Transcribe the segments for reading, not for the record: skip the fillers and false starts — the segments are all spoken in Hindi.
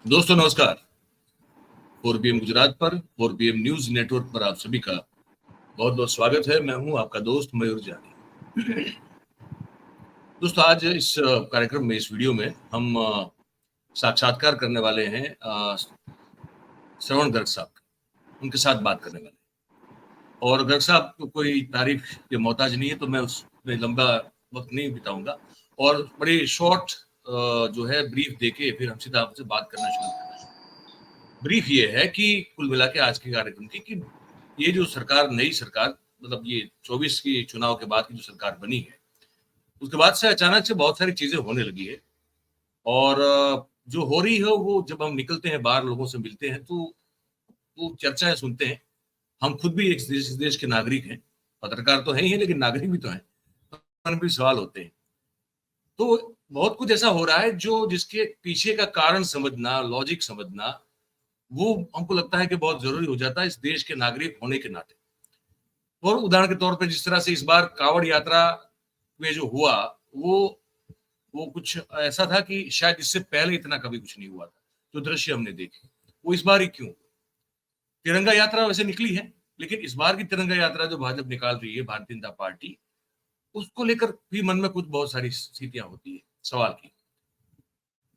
दोस्तों नमस्कार। 4PM गुजरात पर 4PM न्यूज नेटवर्क पर आप सभी का बहुत बहुत स्वागत है। मैं हूं आपका दोस्त मयूर जानी। दोस्तों आज इस कार्यक्रम में, इस वीडियो में हम साक्षात्कार करने वाले हैं श्रवण गर्ग साहब का। उनके साथ बात करने वाले हैं। और गर्ग साहब को कोई तारीफ के मोहताज नहीं है, तो मैं उसमें लंबा वक्त नहीं बिताऊंगा और बड़ी शॉर्ट जो है ब्रीफ देके फिर हम सीधा आपसे बात करना शुरू करेंगे। ब्रीफ ये है कि कुल मिला के आज के कार्यक्रम की कि ये जो सरकार, नई सरकार, मतलब ये 24 की चुनाव के बाद की जो सरकार बनी है, उसके बाद से अचानक से बहुत सारी चीजें होने लगी है। और जो हो रही है वो जब हम निकलते हैं बाहर, लोगों से मिलते हैं, तो वो चर्चाएं सुनते हैं। हम खुद भी एक देश के नागरिक हैं, पत्रकार तो है ही है, लेकिन नागरिक भी तो हैं। मन भी सवाल होते हैं। तो बहुत कुछ ऐसा हो रहा है जो जिसके पीछे का कारण समझना, लॉजिक समझना, वो हमको लगता है कि बहुत जरूरी हो जाता है इस देश के नागरिक होने के नाते। और उदाहरण के तौर पे जिस तरह से इस बार कांवड़ यात्रा में जो हुआ, वो वो कुछ ऐसा था कि शायद इससे पहले इतना कभी कुछ नहीं हुआ था। जो दृश्य हमने देखे वो इस बार ही क्यों। तिरंगा यात्रा वैसे निकली है, लेकिन इस बार की तिरंगा यात्रा जो भाजपा निकाल रही है, भारतीय जनता पार्टी, उसको लेकर भी मन में कुछ बहुत सारी स्थितियां होती है, सवाल की।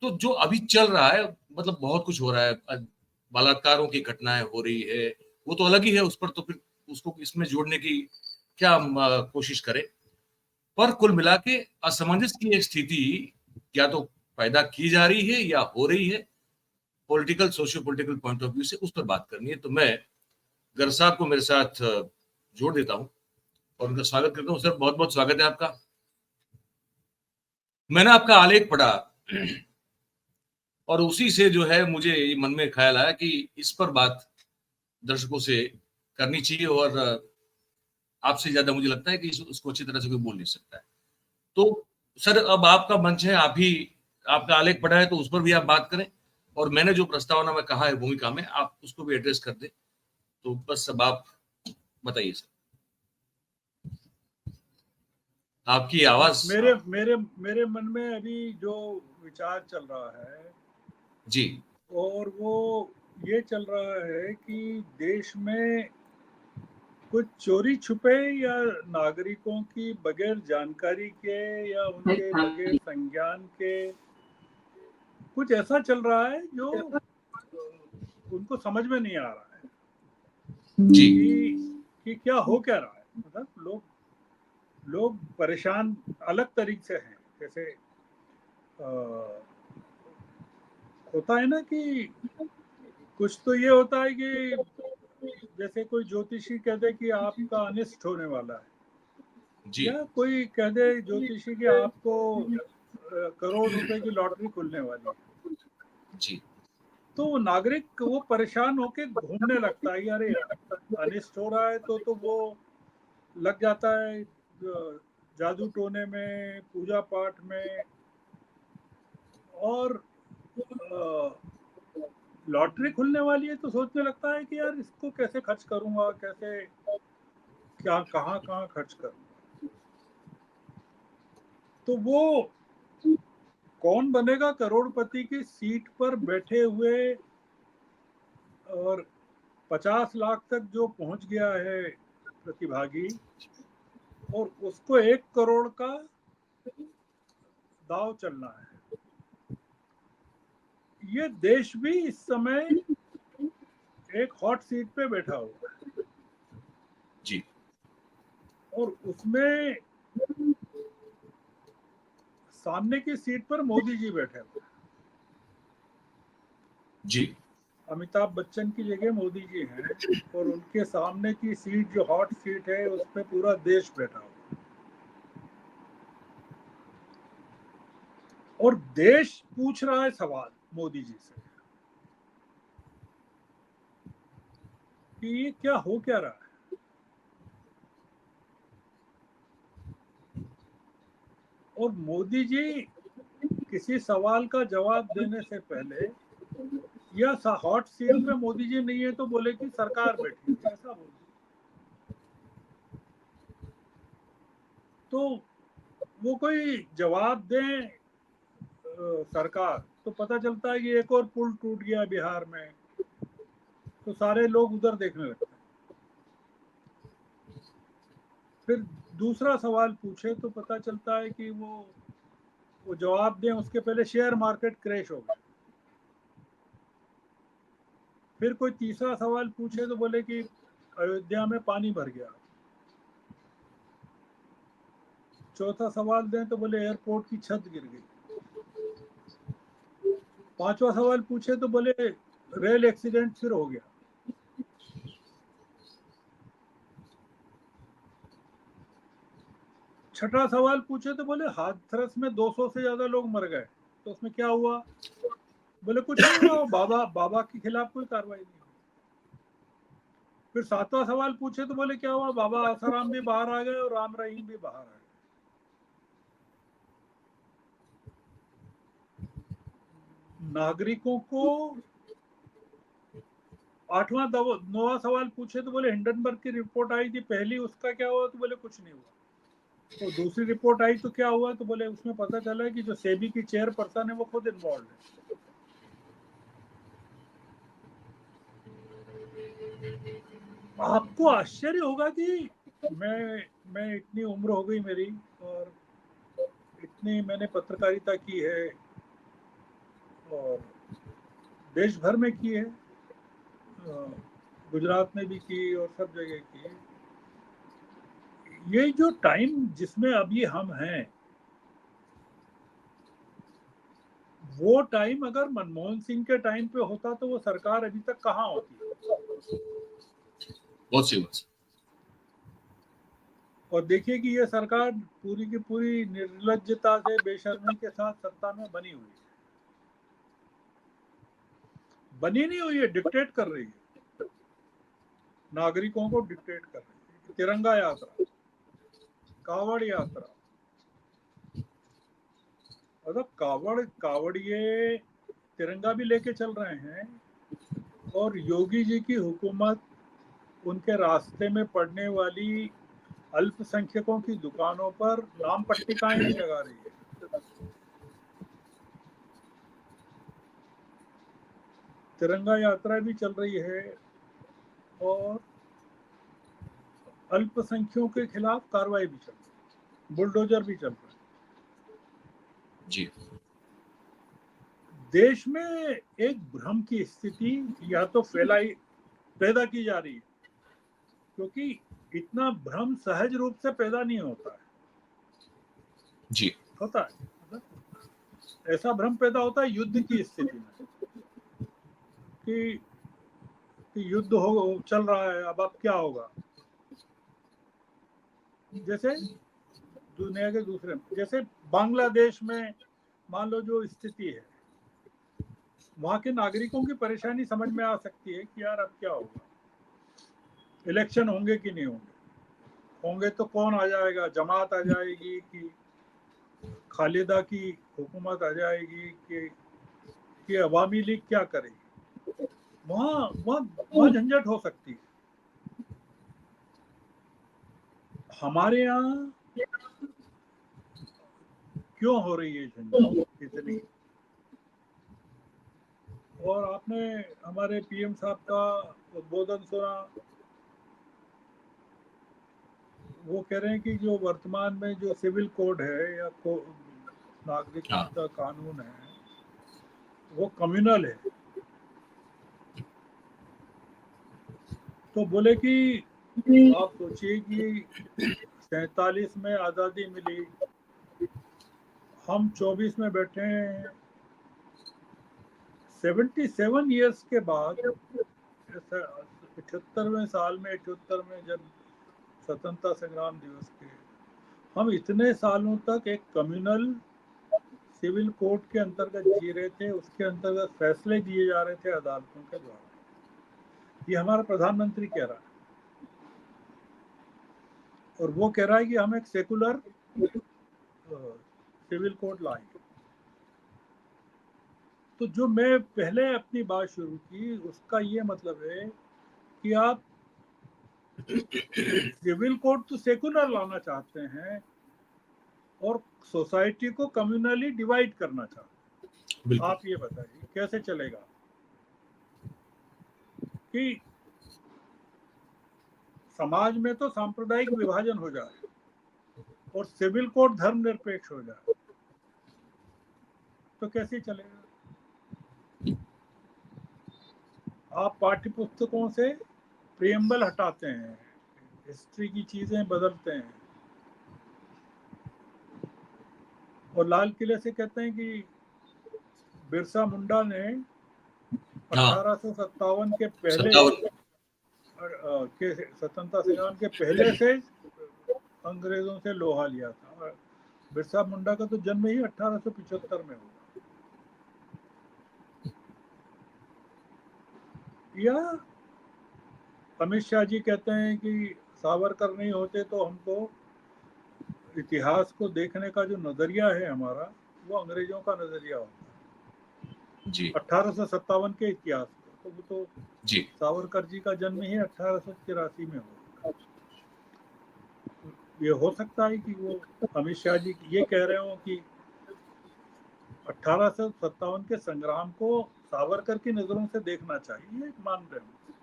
तो जो अभी चल रहा है, मतलब बहुत कुछ हो रहा है, बलात्कारों की घटनाएं हो रही है, वो तो अलग ही है। उस पर तो फिर उसको इसमें जोड़ने की क्या हम कोशिश करें। पर कुल मिला के असमंजस की एक स्थिति या तो पैदा की जा रही है या हो रही है, political, socio political point of view से, उस पर बात करनी है। तो मैं गर साहब को मेरे साथ जोड़ देता हूं और उनका स्वागत करता हूं। सर, बहुत बहुत स्वागत है आपका। मैंने आपका आलेख पढ़ा और उसी से जो है मुझे मन में ख्याल आया कि इस पर बात दर्शकों से करनी चाहिए। और आपसे ज्यादा मुझे लगता है कि उसको अच्छी तरह से कोई बोल नहीं सकता है। तो सर, अब आपका मंच है, आप ही, आपका आलेख पढ़ा है तो उस पर भी आप बात करें। और मैंने जो प्रस्तावना में कहा है भूमिका में, आप उसको भी एड्रेस कर दें। तो बस अब आप बताइए सर, आपकी आवाज। मेरे मेरे मेरे मन में अभी जो विचार चल रहा है, जी और वो ये चल रहा है कि देश में कुछ चोरी छुपे या नागरिकों की बगैर जानकारी के या उनके बगैर संज्ञान के कुछ ऐसा चल रहा है जो उनको समझ में नहीं आ रहा है जी कि क्या हो क्या रहा है। मतलब लोग परेशान अलग तरीके से हैं। जैसे होता है ना कि कुछ तो ये होता है कि जैसे कोई ज्योतिषी कह दे कि आपका अनिष्ट होने वाला है, जी या कोई कह दे ज्योतिषी कि आपको करोड़ रुपए की लॉटरी खुलने वाली है, जी तो नागरिक वो परेशान होके घूमने लगता है। अरे यार, अनिष्ट हो रहा है तो वो लग जाता है जादू टोने में, पूजा पाठ में। और लॉटरी खुलने वाली है तो सोचने लगता है कि यार इसको कैसे खर्च करूंगा, कैसे क्या कहाँ कहाँ खर्च करूंगा। तो वो कौन बनेगा करोड़पति की सीट पर बैठे हुए और 50 लाख तक जो पहुंच गया है प्रतिभागी, और उसको 1 करोड़ का दाव चलना है। ये देश भी इस समय एक हॉट सीट पे बैठा हुआ है, जी और उसमें सामने की सीट पर मोदी जी बैठे हुए हैं। जी अमिताभ बच्चन की जगह मोदी जी हैं, और उनके सामने की सीट जो हॉट सीट है उस पर पूरा देश बैठा हुआ है। और देश पूछ रहा है सवाल मोदी जी से कि ये क्या हो क्या रहा है। और मोदी जी किसी सवाल का जवाब देने से पहले, या हॉट सीट पे मोदी जी नहीं है तो बोले कि सरकार बैठी है, ऐसा बोल। तो वो कोई जवाब दें सरकार, तो पता चलता है कि एक और पुल टूट गया बिहार में, तो सारे लोग उधर देखने लगते हैं। फिर दूसरा सवाल पूछे तो पता चलता है कि वो जवाब दें उसके पहले शेयर मार्केट क्रैश हो गया। फिर कोई तीसरा सवाल पूछे तो बोले कि अयोध्या में पानी भर गया। चौथा सवाल दें तो बोले एयरपोर्ट की छत गिर गई। पांचवा सवाल पूछे तो बोले रेल एक्सीडेंट फिर हो गया। छठा सवाल पूछे तो बोले हाथरस में 200 से ज्यादा लोग मर गए, तो उसमें क्या हुआ? बोले कुछ नहीं हुआ, बाबा के खिलाफ कोई कार्रवाई नहीं हुई। फिर सातवां सवाल पूछे तो बोले क्या हुआ? बाबा आसाराम भी बाहर आ गए और राम रहीम भी बाहर आ गए। नागरिकों को नौवां सवाल पूछे तो बोले हिंडनबर्ग की रिपोर्ट आई थी पहली, उसका क्या हुआ? तो बोले कुछ नहीं हुआ। तो दूसरी रिपोर्ट आई तो क्या हुआ? तो बोले उसमें पता चला कि जो सेबी की चेयरपर्सन है वो खुद इन्वॉल्व है। आपको आश्चर्य होगा कि मैं इतनी उम्र हो गई मेरी और इतनी मैंने पत्रकारिता की है और देश भर में की है, गुजरात में भी की और सब जगह की है। ये जो टाइम जिसमें अभी हम हैं, वो टाइम अगर मनमोहन सिंह के टाइम पे होता तो वो सरकार अभी तक कहाँ होती। बहुत सी बात। और देखिए कि ये सरकार पूरी की पूरी निर्लज्जता से बेशर्मी के साथ सत्ता में बनी हुई है। बनी नहीं हुई है, डिक्टेट कर रही है, नागरिकों को डिक्टेट कर रही है। तिरंगा यात्रा, कावड़ यात्रा, मतलब कावड़िए तिरंगा भी लेके चल रहे हैं और योगी जी की हुकूमत उनके रास्ते में पड़ने वाली अल्पसंख्यकों की दुकानों पर नाम पट्टिकाएं भी लगा रही है। तिरंगा यात्रा भी चल रही है और अल्पसंख्यकों के खिलाफ कार्रवाई भी चल रही है, बुलडोजर भी चल रहा है। जी। देश में एक भ्रम की स्थिति या तो पैदा की जा रही है, क्योंकि इतना भ्रम सहज रूप से पैदा नहीं होता है। जी। होता है, मतलब ऐसा भ्रम पैदा होता है युद्ध की स्थिति में कि युद्ध हो चल रहा है, अब क्या होगा। जैसे दुनिया के दूसरे, जैसे बांग्लादेश में मान लो जो स्थिति है, वहां के नागरिकों की परेशानी समझ में आ सकती है कि यार अब क्या होगा, इलेक्शन होंगे कि नहीं होंगे, होंगे तो कौन आ जाएगा, जमात आ जाएगी कि खालिदा की हुकूमत आ जाएगी कि अवामी लीग क्या करेगी। वहां वहां झंझट हो सकती है। हमारे यहाँ क्यों हो रही है झंझट इतनी? और आपने हमारे पीएम साहब का उद्बोधन सुना, वो कह रहे हैं कि जो वर्तमान में जो सिविल कोड है या नागरिकता कानून है वो कम्युनल है। तो बोले कि आप सोचिए कि 47 में आज़ादी मिली, हम 24 में बैठे हैं, 77 ईयर्स के बाद 78वें साल में 78 में जब स्वतंत्रता संग्राम दिवस के, हम इतने सालों तक एक कम्युनल सिविल कोड के अंतर्गत जी रहे थे, उसके अंतर्गत फैसले दिए जा रहे थे अदालतों के द्वारा। ये हमारा प्रधानमंत्री कह रहा है और वो कह रहा है कि हम एक सेकुलर सिविल कोड लाएंगे। तो जो मैं पहले अपनी बात शुरू की उसका ये मतलब है कि आप सिविल कोड तो सेकुलर लाना चाहते हैं और सोसाइटी को कम्युनली डिवाइड करना चाहते हैं। बिल्कुल। आप ये बताइए कैसे चलेगा कि समाज में तो सांप्रदायिक विभाजन हो जाए और सिविल कोड धर्मनिरपेक्ष हो जाए, तो कैसे चलेगा? आप पाठ्य पुस्तकों से प्रियम्बल हटाते हैं, हिस्ट्री की चीजें बदलते हैं और लाल किले से कहते हैं कि बिरसा मुंडा ने हाँ, 1857 के पहले 57। के स्वतंत्रता संग्राम के पहले से अंग्रेजों से लोहा लिया था। और बिरसा मुंडा का तो जन्म ही 1875 में हुआ। या अमित शाह जी कहते हैं कि सावरकर नहीं होते तो हमको इतिहास को देखने का जो नजरिया है हमारा, वो अंग्रेजों का नजरिया होता है जी 1857 के इतिहास को। तो वो तो जी। सावरकर जी का जन्म ही 1883 में हुआ। ये हो सकता है कि वो अमित शाह जी ये कह रहे हो कि 1857 के संग्राम को सावरकर की नजरों से देखना चाहिए, ये मान रहे हो।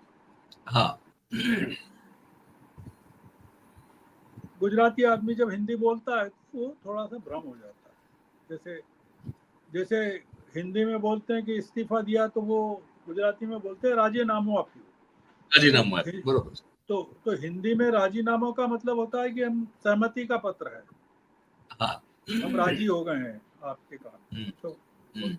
हाँ। गुजराती आदमी जब हिंदी बोलता है तो वो थोड़ा सा भ्रम हो जाता है। जैसे जैसे हिंदी में बोलते हैं कि इस्तीफा दिया, तो वो गुजराती में बोलते हैं राजीनामो आप्યું। राजीनामा है, तो बरोबर। तो हिंदी में राजीनामों का मतलब होता है कि हम सहमति का पत्र है, हाँ। हम राजी हो गए हैं आपके काम। हम्म, तो हम्म,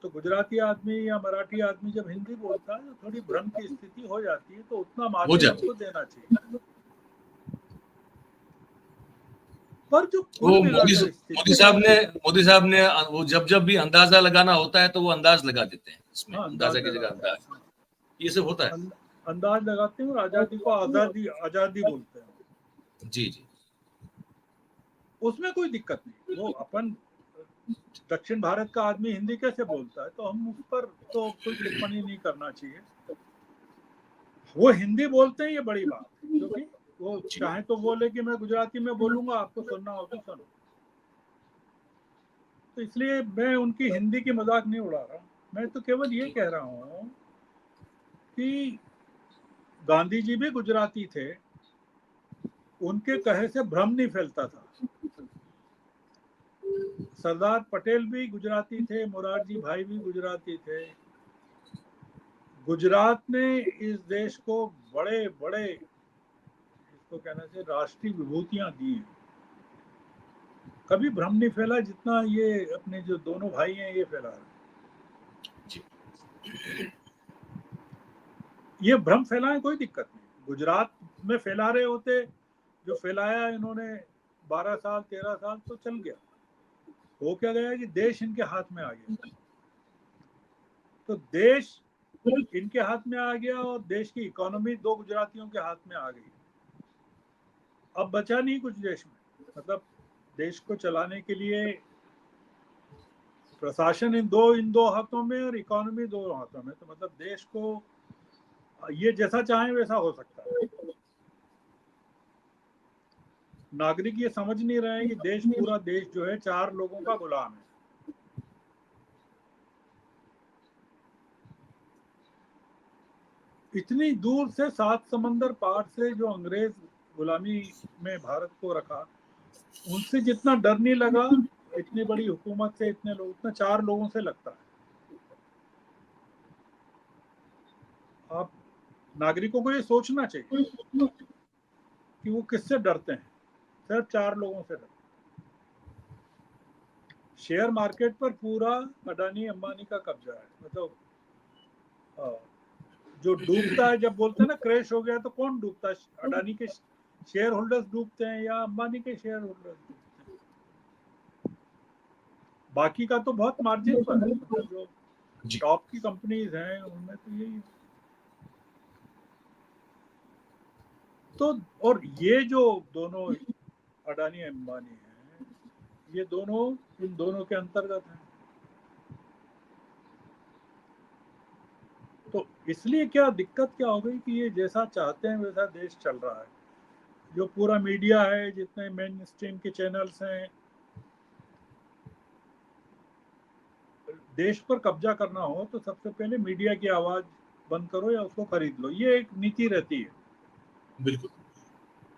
तो गुजराती आदमी या मराठी आदमी जब हिंदी बोलता है तो थोड़ी भ्रम की स्थिति हो जाती है, तो उतना हो मार्जिन जाती हमको है। देना चाहिए। पर जो वो कुल मिलाकर मोदी स्थिति साहब है, ने मोदी साहब ने वो जब जब भी अंदाजा लगाना होता है तो वो अंदाज लगा देते हैं, इसमें हाँ अंदाजा अंदाज की जगह लगाते अंदाज, हैं। ये सब होता है। अंदाज लगाते हैं और आजादी को आजादी आजादी बोलते हैं। जी जी। उसमें कोई दिक्कत नहीं। वो अपन दक्षिण भारत का आदमी हिंदी कैसे बोलता है, तो हम उस पर तो कोई टिप्पणी नहीं करना चाहिए। वो हिंदी बोलते हैं, ये बड़ी बात है, क्योंकि वो जी चाहे तो बोले कि मैं गुजराती में बोलूंगा, आपको सुनना हो तो सुनो। तो इसलिए मैं उनकी हिंदी की मजाक नहीं उड़ा रहा। मैं तो केवल ये कह रहा हूँ कि गांधी जी भी गुजराती थे, उनके कहे से भ्रम नहीं फैलता था। सरदार पटेल भी गुजराती थे, मोरारजी भाई भी गुजराती थे। गुजरात ने इस देश को बड़े बड़े, इसको कहना चाहिए, राष्ट्रीय विभूतियां दी हैं। कभी भ्रम नहीं फैला जितना ये अपने जो दोनों भाई हैं ये फैला रहे। जी। ये भ्रम फैलाएं, कोई दिक्कत नहीं। गुजरात में फैला रहे होते, जो फैलाया इन्होंने 12 साल 13 साल, तो चल गया। हो क्या गया कि देश इनके हाथ में आ गया। तो देश इनके हाथ में आ गया और देश की इकोनॉमी दो गुजरातियों के हाथ में आ गई। अब बचा नहीं कुछ देश में। मतलब देश को चलाने के लिए प्रशासन इन दो हाथों में और इकोनॉमी दो हाथों में। तो मतलब देश को ये जैसा चाहे वैसा हो सकता है। नागरिक ये समझ नहीं रहे हैं कि देश, पूरा देश जो है, चार लोगों का गुलाम है। इतनी दूर से, 7 समंदर पार से जो अंग्रेज गुलामी में भारत को रखा, उनसे जितना डर नहीं लगा इतनी बड़ी हुकूमत से, इतने लोग, उतना चार लोगों से लगता है। आप नागरिकों को ये सोचना चाहिए कि वो किससे डरते हैं। सिर्फ चार लोगों से डरते हैं। शेयर मार्केट पर पूरा अडानी अंबानी का कब्जा है। मतलब जो डूबता है, जब बोलते हैं ना क्रैश हो गया, तो कौन डूबता है? अडानी के शेयर होल्डर्स डूबते हैं या अंबानी के शेयर होल्डर्स डूबते हैं? बाकी का तो बहुत मार्जिन पर है। मतलब जो जी। टॉप की कंपनीज हैं उनमें तो यही। तो और ये जो दोनों अडानी अंबानी हैं, ये दोनों इन दोनों के अंतर्गत हैं। तो इसलिए क्या दिक्कत क्या हो गई कि ये जैसा चाहते हैं वैसा देश चल रहा है। जो पूरा मीडिया है, जितने मेन स्ट्रीम के चैनल्स हैं, देश पर कब्जा करना हो तो सबसे पहले मीडिया की आवाज बंद करो या उसको खरीद लो, ये एक नीति रहती है, बिल्कुल।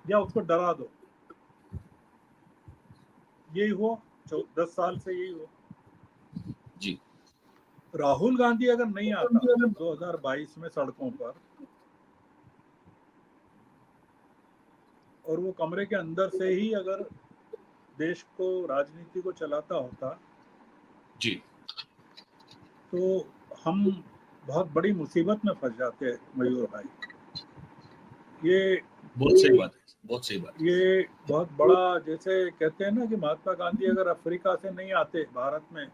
या उसको डरा दो। यही हुआ 10 साल से, यही हुआ। जी। राहुल गांधी अगर नहीं आता 2022 में सड़कों पर और वो कमरे के अंदर से ही अगर देश को, राजनीति को चलाता होता, जी। तो हम बहुत बड़ी मुसीबत में फंस जाते मयूर भाई। ये बहुत सही बात है, बहुत सही बात है। ये बहुत बड़ा, जैसे कहते हैं ना कि महात्मा गांधी अगर अफ्रीका से नहीं आते भारत में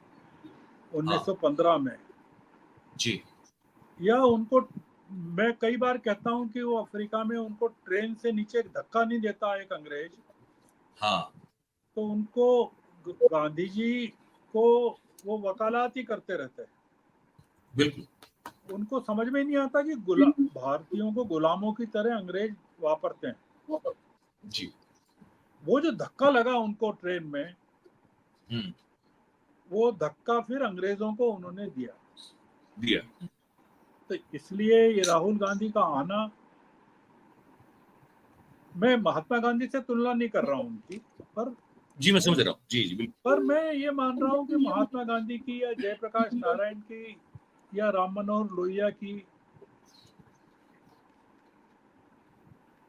1915 में, जी। या उनको, मैं कई बार कहता हूं कि वो अफ्रीका में उनको ट्रेन से नीचे एक धक्का नहीं देता एक अंग्रेज, हाँ, तो उनको गांधी जी को वो वकालत ही करते रहते हैं। बिल्कुल। उनको समझ में नहीं आता कि भारतीयों को गुलामों की तरह अंग्रेज वापरते हैं। जी। वो जो धक्का लगा उनको ट्रेन में, हम्म। वो धक्का फिर अंग्रेजों को उन्होंने दिया। दिया। तो इसलिए ये राहुल गांधी का आना, मैं महात्मा गांधी से तुलना नहीं कर रहा हूं उनकी, पर जी, मैं समझ रहा हूँ। जी जी, बिल्कुल। पर मैं ये मान रहा हूं कि महात्मा गांधी की या जयप्रकाश नारायण की या राम मनोहर लोहिया की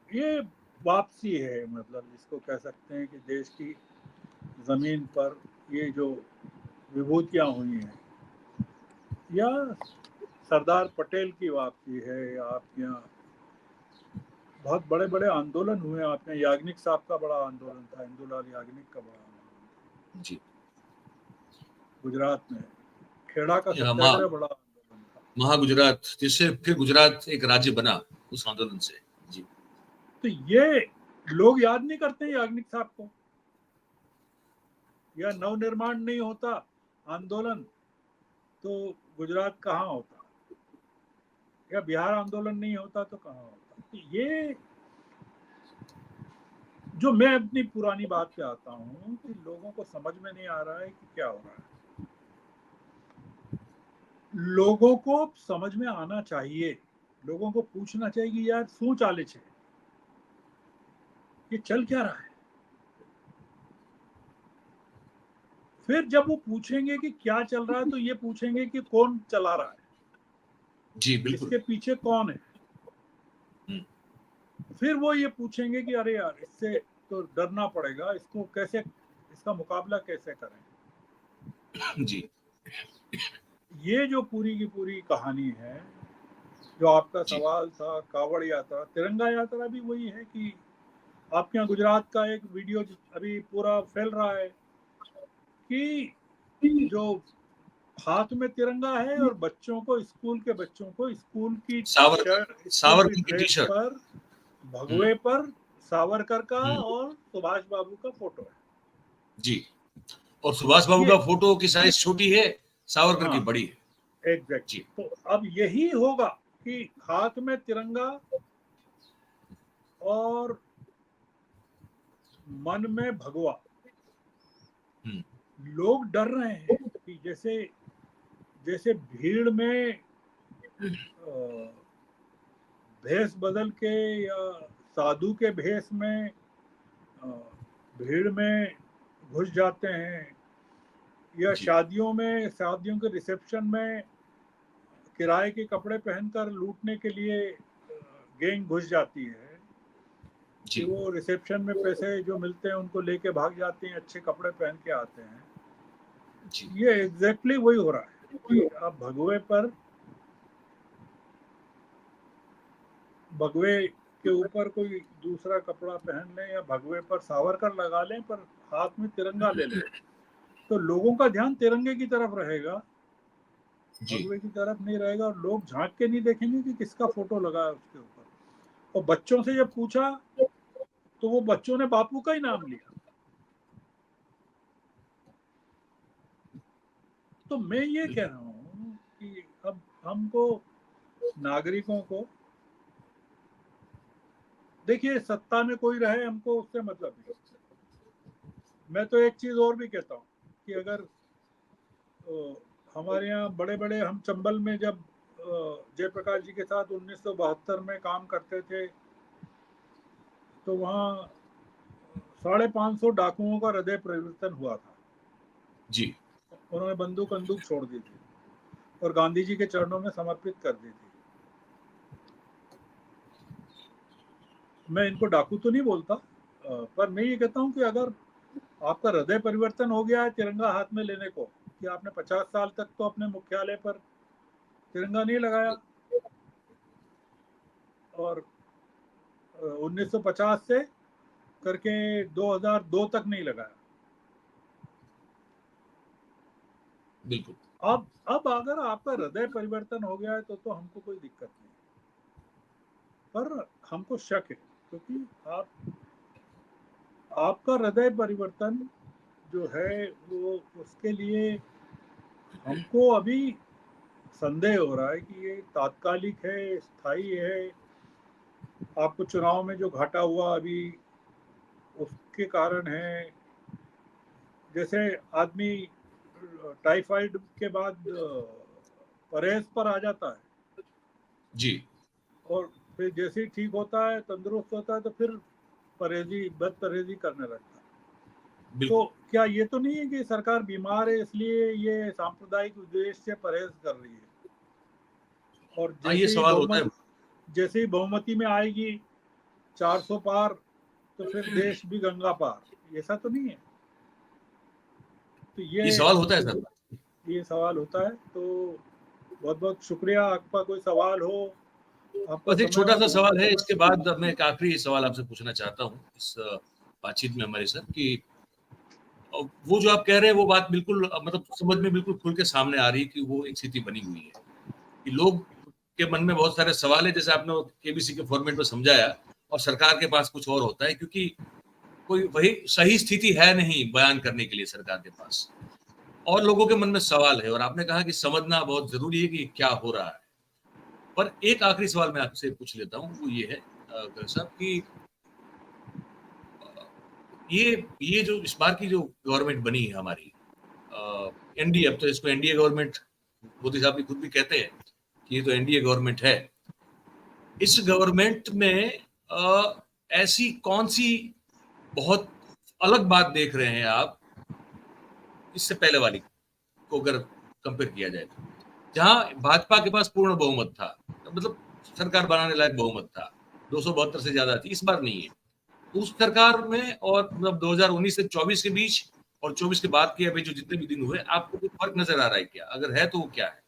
ये वापसी है, मतलब जिसको कह सकते हैं कि देश की जमीन पर ये जो विभूतियां हुई हैं, या सरदार पटेल की वापसी है, या आपके यहाँ बहुत बड़े बड़े आंदोलन हुए। आपके यहाँ याग्निक साहब का बड़ा आंदोलन था, इंदुलाल याग्निक का बड़ा आंदोलन जी। गुजरात में, खेड़ा का यहाँ सत्याग्रह बड़ा आंदोलन था। महागुजरात, जिससे फिर गुजरात एक राज्य बना उस आंदोलन से। जी। तो ये लोग याद नहीं करते याग्निक साहब को, या नवनिर्माण नहीं होता आंदोलन तो गुजरात कहाँ होता, या बिहार आंदोलन नहीं होता तो कहाँ होता। तो ये जो, मैं अपनी पुरानी बात पे आता हूँ कि लोगों को समझ में नहीं आ रहा है कि क्या हो रहा है। लोगों को समझ में आना चाहिए, लोगों को पूछना चाहिए कि यार शू चाले छे, ये चल क्या रहा है। फिर जब वो पूछेंगे कि क्या चल रहा है, तो ये पूछेंगे कि कौन चला रहा है, जी, बिल्कुल। इसके पीछे कौन है। हम्म। फिर वो ये पूछेंगे कि अरे यार इससे तो डरना पड़ेगा, इसको कैसे, इसका मुकाबला कैसे करें। जी। ये जो पूरी की पूरी कहानी है, जो आपका जी। सवाल था कावड़ यात्रा, तिरंगा यात्रा भी वही है कि आपके यहाँ गुजरात का एक वीडियो अभी पूरा फैल रहा है कि जो हाथ में तिरंगा है और बच्चों को, स्कूल के बच्चों को स्कूल की सावरकर, शर्ट, स्कूल की सावरकर की टी ड्रेस शर्ट। पर भगवे पर सावरकर का हम्म। और सुभाष बाबू का फोटो है। जी। और सुभाष बाबू ये, का फोटो की साइज छोटी है, सावरकर की हाँ बड़ी है। एग्जैक्टली। जी। तो अब यही होगा कि हाथ में तिरंगा और मन में भगवा। हम्म। लोग डर रहे हैं कि जैसे जैसे भीड़ में भेष बदल के या साधु के भेष में भीड़ में घुस जाते हैं, या जी। शादियों के रिसेप्शन में किराए के कपड़े पहनकर लूटने के लिए गैंग घुस जाती है, कि जी। वो रिसेप्शन में पैसे जो मिलते हैं उनको लेके भाग जाते हैं, अच्छे कपड़े पहन के आते हैं। जी। ये एग्जैक्टली वही हो रहा है कि आप भगवे के ऊपर कोई दूसरा कपड़ा पहन लें या भगवे पर सावरकर लगा लें, पर हाथ में तिरंगा ले लें, तो लोगों का ध्यान तिरंगे की तरफ रहेगा, जी। भगवे की तरफ नहीं रहेगा, और लोग झांक के नहीं देखेंगे कि किसका फोटो लगा है उसके ऊपर। और बच्चों से जब पूछा तो वो बच्चों ने बापू का ही नाम लिया। तो मैं ये कह रहा हूँ कि अब हमको, नागरिकों को, देखिए सत्ता में कोई रहे हमको उससे मतलब नहीं। मैं तो एक चीज और भी कहता हूँ कि अगर हमारे यहाँ बड़े बड़े, हम चंबल में जब जयप्रकाश जी के साथ 1972 में काम करते थे, तो वहाँ 550 डाकुओं का हृदय परिवर्तन हुआ था। जी। उन्होंने बंदूक बंदूक छोड़ दी थी और गांधी जी के चरणों में समर्पित कर दी थी। मैं इनको डाकू तो नहीं बोलता, पर मैं ये कहता हूँ कि अगर आपका हृदय परिवर्तन हो गया है तिरंगा हाथ में लेने को, कि आपने 50 साल तक तो अपने मुख्यालय पर तिरंगा नहीं लगाया और 1950 से करके 2002 तक नहीं लगाया। बिल्कुल। अब अगर आपका हृदय परिवर्तन हो गया है तो हमको कोई दिक्कत नहीं, पर हमको शक है, क्योंकि आपका हृदय परिवर्तन जो है वो, उसके लिए हमको अभी संदेह हो रहा है कि ये तात्कालिक है, स्थायी है। आपको चुनाव में जो घाटा हुआ अभी, उसके कारण है। जैसे आदमी टाइफाइड के बाद परहेज पर आ जाता है, जी। और फिर जैसे ही ठीक होता है, तंदुरुस्त होता है, तो फिर बद परहेजी करने लगता है। तो बिल्कुल। क्या ये तो नहीं है कि सरकार बीमार है इसलिए ये सांप्रदायिक उद्देश्य से परहेज कर रही है, और हाँ, ये सवाल होता है। जैसे ही बहुमती में आएगी 400 पार, तो फिर देश भी गंगा पार, ऐसा तो नहीं है। तो ये सवाल होता है सर। ये सवाल होता है। तो बहुत बहुत शुक्रिया। आपका कोई सवाल हो, आपका बस एक समय छोटा हो सा तो। सवाल है, इसके बाद मैं एक आखिरी सवाल आपसे पूछना चाहता हूँ इस बातचीत में हमारे सर, कि वो जो आप कह रहे हैं वो बात बिल्कुल मतलब समझ में बिल्कुल खुल के सामने आ रही है कि वो एक स्थिति बनी हुई है कि लोग के मन में बहुत सारे सवाल है, जैसे आपने केबीसी के फॉर्मेट में समझाया, और सरकार के पास कुछ और होता है, क्योंकि कोई वही सही स्थिति है नहीं बयान करने के लिए सरकार के पास, और लोगों के मन में सवाल है, और आपने कहा कि समझना बहुत जरूरी है कि क्या हो रहा है। पर एक आखिरी सवाल मैं आपसे पूछ लेता हूँ, वो ये है गर्ग साहब कि ये जो इस बार की जो गवर्नमेंट बनी है हमारी, एनडीए, अब तो इसको एनडीए गवर्नमेंट मोदी साहब भी खुद भी कहते हैं कि ये तो एनडीए गवर्नमेंट है। इस गवर्नमेंट में ऐसी कौन सी बहुत अलग बात देख रहे हैं आप इससे पहले वाली को अगर कंपेयर किया जाए, तो जहां भाजपा के पास पूर्ण बहुमत था, मतलब सरकार बनाने लायक बहुमत था, 272 से ज्यादा थी, इस बार नहीं है। उस सरकार में और मतलब 2019 से 24 के बीच और 24 के बाद के अभी जो जितने भी दिन हुए, आपको कुछ फर्क नजर आ रहा है क्या? अगर है तो वो क्या है?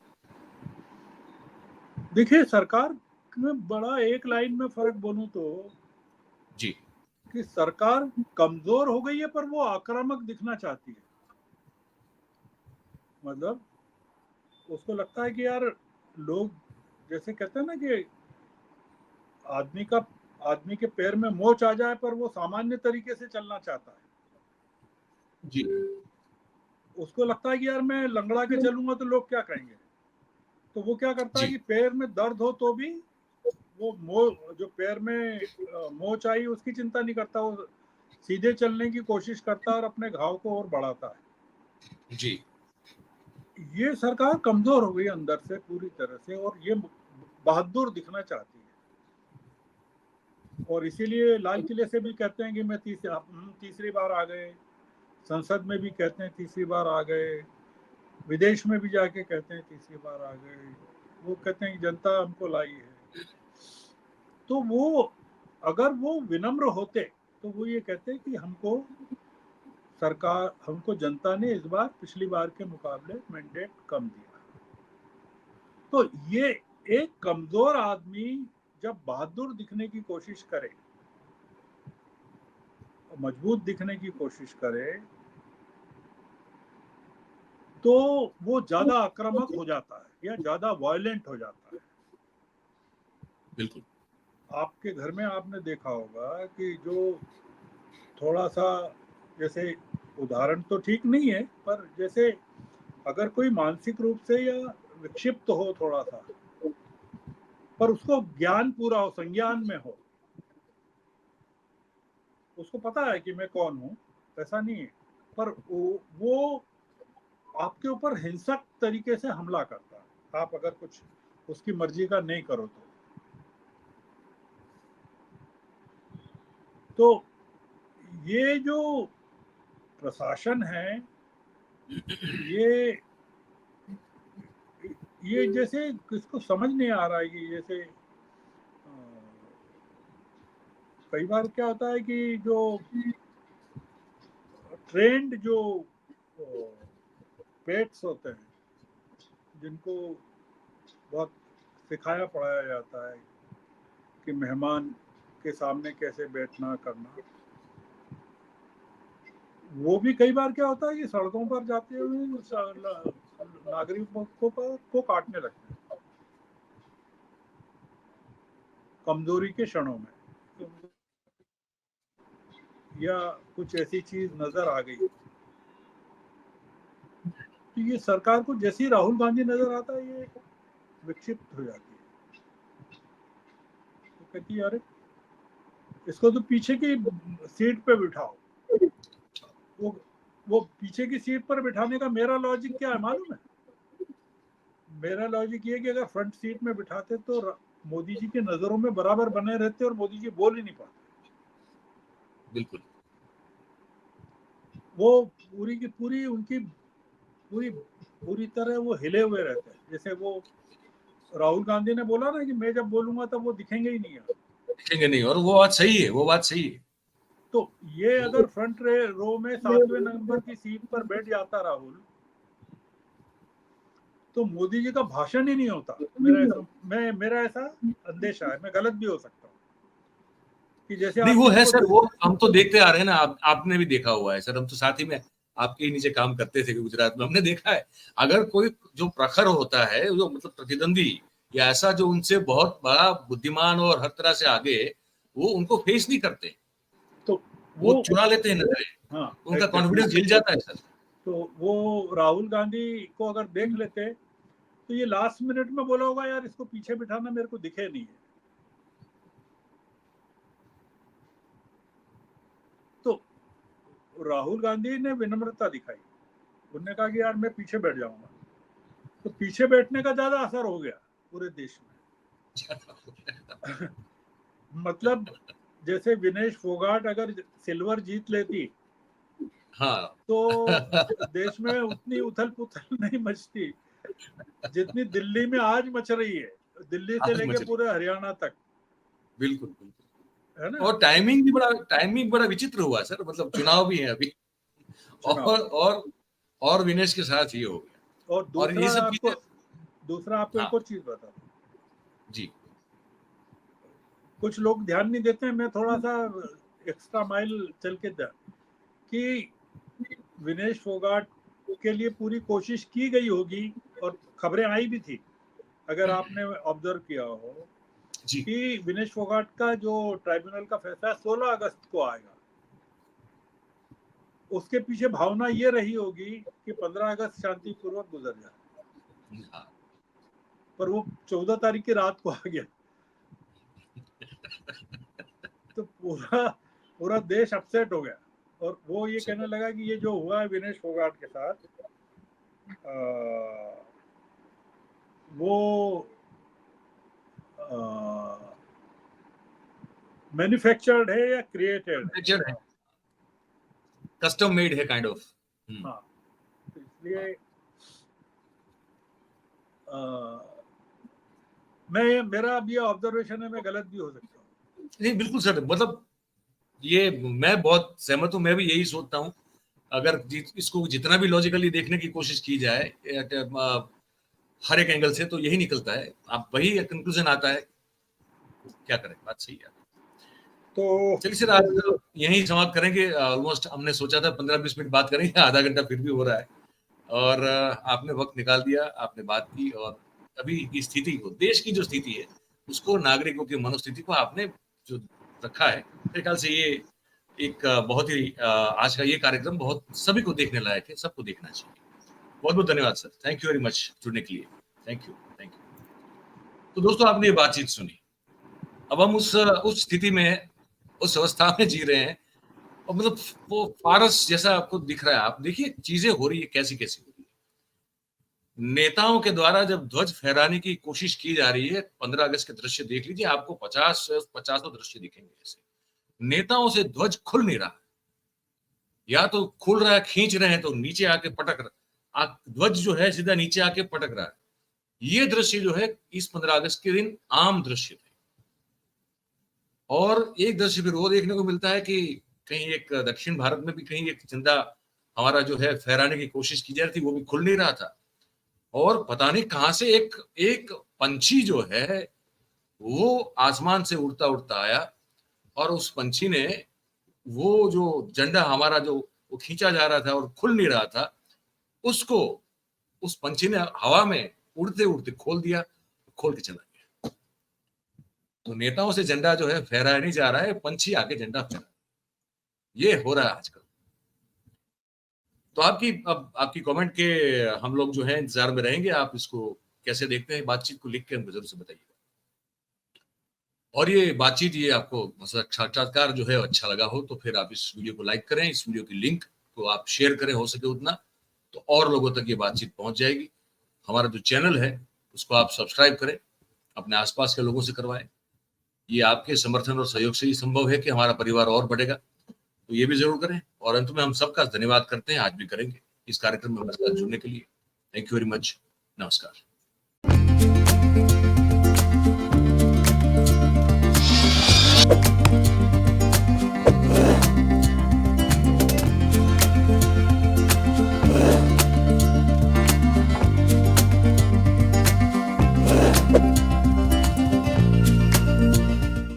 देखिए, सरकार में बड़ा एक लाइन में फर्क बोलूं तो, जी। कि सरकार कमजोर हो गई है, पर वो आक्रामक दिखना चाहती है। मतलब उसको लगता है कि यार, लोग जैसे कहते हैं ना कि आदमी का आदमी के पैर में मोच आ जाए, पर वो सामान्य तरीके से चलना चाहता है। जी। उसको लगता है कि यार, मैं लंगड़ा के चलूंगा तो लोग क्या कहेंगे। तो वो क्या करता है जी। कि पैर में दर्द हो तो भी वो जो पैर में मोच आई, उसकी चिंता नहीं करता। वो सीधे चलने की कोशिश करता है और अपने घाव को और बढ़ाता है। जी। ये सरकार कमजोर हो गई अंदर से पूरी तरह से, और ये बहादुर दिखना चाहती है। और इसीलिए लाल किले से भी कहते हैं कि हम तीसरी बार आ गए। संसद में भी कहते हैं तीसरी बार आ गए। विदेश में भी जाके कहते हैं तीसरी बार आ गए। वो कहते हैं कि जनता हमको लाई है। तो वो, अगर वो विनम्र होते, तो वो ये कहते कि हमको जनता ने इस बार पिछली बार के मुकाबले मैंडेट कम दिया। तो ये एक कमजोर आदमी जब बहादुर दिखने की कोशिश करे, मजबूत दिखने की कोशिश करे, तो वो ज्यादा आक्रामक हो जाता है या ज्यादा वायलेंट हो जाता है। बिल्कुल। आपके घर में आपने देखा होगा कि जो थोड़ा सा, जैसे, उदाहरण तो ठीक नहीं है, पर जैसे अगर कोई मानसिक रूप से या विक्षिप्त हो थोड़ा सा, पर उसको ज्ञान पूरा हो, संज्ञान में हो, उसको पता है कि मैं कौन हूँ, ऐसा नहीं है, पर वो आपके ऊपर हिंसक तरीके से हमला करता है, आप अगर कुछ उसकी मर्जी का नहीं करो तो ये जो प्रशासन है, ये जैसे किसको समझ नहीं आ रहा है कि जैसे कई बार क्या होता है कि जो ट्रेंड जो पेट्स होते हैं, जिनको बहुत सिखाया पढ़ाया जाता है कि मेहमान के सामने कैसे बैठना करना, वो भी कई बार क्या होता है कि सड़कों पर जाते हुए नागरिकों को काटने लगते हैं कमजोरी के क्षणों में, या कुछ ऐसी चीज नजर आ गई तो ये सरकार को जैसे ही राहुल गांधी नजर आता है ये विक्षिप्त हो जाती है, तो कहती है अरे इसको तो पीछे की सीट पे बिठाओ। वो पीछे की सीट पर बिठाने का मेरा लॉजिक क्या है मालूम है? मेरा लॉजिक ये कि अगर फ्रंट सीट में बिठाते तो मोदी जी के नजरों में बराबर बने रहते और मोदी जी बोल ही नहीं पाते। बिल्कुल, वो पूरी की पूरी उनकी पूरी तरह वो हिले हुए रहते हैं। जैसे वो राहुल गांधी ने बोला ना कि मैं जब बोलूंगा तब वो दिखेंगे ही नहीं, दिखेंगे नहीं, और वो बात सही है, वो बात सही है। तो ये अगर फ्रंट रो में 7वें नंबर की सीट पर बैठ जाता राहुल, तो मोदी जी का भाषण ही नहीं होता। मेरा ऐसा अंदेशा है, मैं गलत भी हो सकता हूँ, कि जैसे नहीं आप वो है किसी सर, को वो हम तो देखते आ रहे हैं ना, आपने भी देखा हुआ है सर, हम तो साथ ही में आपके ही नीचे काम करते थे गुजरात में, हमने देखा है अगर कोई जो प्रखर होता है, जो मतलब प्रतिद्वंदी या ऐसा जो उनसे बहुत बड़ा बुद्धिमान और हर तरह से आगे, वो उनको फेस नहीं करते, तो वो चुरा लेते हैं नजरें, हाँ उनका exactly. कॉन्फिडेंस हिल जाता है सर। तो वो राहुल गांधी को अगर देख लेते तो ये लास्ट मिनट में बोला होगा यार इसको पीछे बिठाना, मेरे को दिखे नहीं है। तो राहुल गांधी ने विनम्रता दिखाई, उन्होंने कहा कि यार मैं पीछे बैठ जाऊंगा, तो पीछे बैठने का ज्यादा असर हो गया पूरे देश में। मतलब जैसे विनेश फोगाट अगर सिल्वर जीत लेती हाँ तो देश में उतनी उथल पुथल नहीं मचती जितनी दिल्ली में आज मच रही है, दिल्ली से आज लेके मच रही, पूरे हरियाणा तक, बिल्कुल बिल्कुल। है ना? और टाइमिंग बड़ा विचित्र हुआ सर, मतलब चुनाव भी है अभी, चुनाव और विनेश के साथ ये हो गया, और और ये सब चीजें। दूसरा आपको एक हाँ और चीज बता दूं, जी, कुछ लोग ध्यान नहीं देते हैं, मैं थोड़ा सा एक्स्ट्रा माइल चल के कि विनेश फोगाट के लिए पूरी कोशिश की गई होगी और खबरें आई भी थी, अगर आपने ऑब्जर्व किया हो, जी कि विनेश फोगाट का जो ट्राइब्यूनल का फैसला 16 अगस्त को आएगा, उसके पीछे भावना ये रही होगी कि 15 अगस्त शांतिपूर्वक गुजर जाए, हाँ। पर वो 14 तारीख की रात को आ गया। तो पूरा देश अपसेट हो गया, और वो ये कहने लगा कि ये जो हुआ है विनेश फोगाट के साथ, वो मैन्युफैक्चर्ड है या क्रिएटेड है। कस्टम मेड है काइंड ऑफ। हाँ, तो इसलिए मेरा अब ये ऑब्जर्वेशन है, मैं गलत भी हो सकता हूँ। नहीं बिल्कुल सर, मतलब ये मैं बहुत सहमत हूँ, मैं भी यही सोचता हूँ। अगर इसको जितना भी लॉजिकली देखने की कोशिश की जाए हर एक एंगल से, तो यही निकलता है, आप वही कंक्लूजन आता है, क्या करें, बात सही है। तो चलिए सर, आज यही समाप्त करेंगे, ऑलमोस्ट हमने सोचा था 15-20 मिनट बात करेंगे, आधा घंटा फिर भी हो रहा है, और आपने वक्त निकाल दिया, आपने बात की, और अभी की स्थिति को, देश की जो स्थिति है उसको, नागरिकों की मनोस्थिति को आपने जो रखा है, मेरे ख्याल से ये एक बहुत ही आज का ये कार्यक्रम बहुत सभी को देखने लायक है, सबको देखना चाहिए। बहुत बहुत धन्यवाद sir, thank you very much जुड़ने के लिए, थैंक यू। तो दोस्तों, आपने ये बातचीत सुनी, अब हम उस स्थिति में, उस अवस्था में जी रहे हैं, और मतलब वो फारस जैसा आपको दिख रहा है, आप देखिए चीजें हो रही है कैसी कैसी हो रही है, नेताओं के द्वारा जब ध्वज फहराने की कोशिश की जा रही है, 15 अगस्त के दृश्य देख लीजिए, आपको 50 दृश्य दिखेंगे। ऐसे नेताओं से ध्वज खुल नहीं रहा, या तो खुल रहा है, खींच रहे हैं तो नीचे आके पटक रहा, ध्वज जो है सीधा नीचे आके पटक रहा है। ये दृश्य जो है इस 15 अगस्त के दिन आम दृश्य थे। और एक दृश्य फिर वो देखने को मिलता है कि कहीं एक दक्षिण भारत में भी कहीं एक झंडा हमारा जो है फहराने की कोशिश की जा रही थी, वो भी खुल नहीं रहा था। और पता नहीं कहां से एक पंछी जो है वो आसमान से उड़ता उड़ता आया, और उस पंछी ने वो जो झंडा हमारा जो वो खींचा जा रहा था और खुल नहीं रहा था, उसको उस पंछी ने हवा में उड़ते उड़ते खोल दिया, खोल के चला गया। तो नेताओं से झंडा जो है फहराया नहीं जा रहा है, पंछी आके झंडा फहरा, ये हो रहा है आजकल। तो आपकी कमेंट के हम लोग जो है इंतजार में रहेंगे। आप इसको कैसे देखते हैं, बातचीत को लिख के हमको जरूर से बताइएगा। और ये बातचीत, ये आपको साक्षात्कार जो है अच्छा लगा हो तो फिर आप इस वीडियो को लाइक करें, इस वीडियो की लिंक को आप शेयर करें हो सके उतना, तो और लोगों तक ये बातचीत पहुंच जाएगी। हमारा जो चैनल है उसको आप सब्सक्राइब करें, अपने आसपास के लोगों से करवाएं। ये आपके समर्थन और सहयोग से ही संभव है कि हमारा परिवार और बढ़ेगा, तो ये भी जरूर करें। और अंत में हम सबका धन्यवाद करते हैं, आज भी करेंगे, इस कार्यक्रम में हमारे साथ जुड़ने के लिए। Thank you very much. नमस्कार।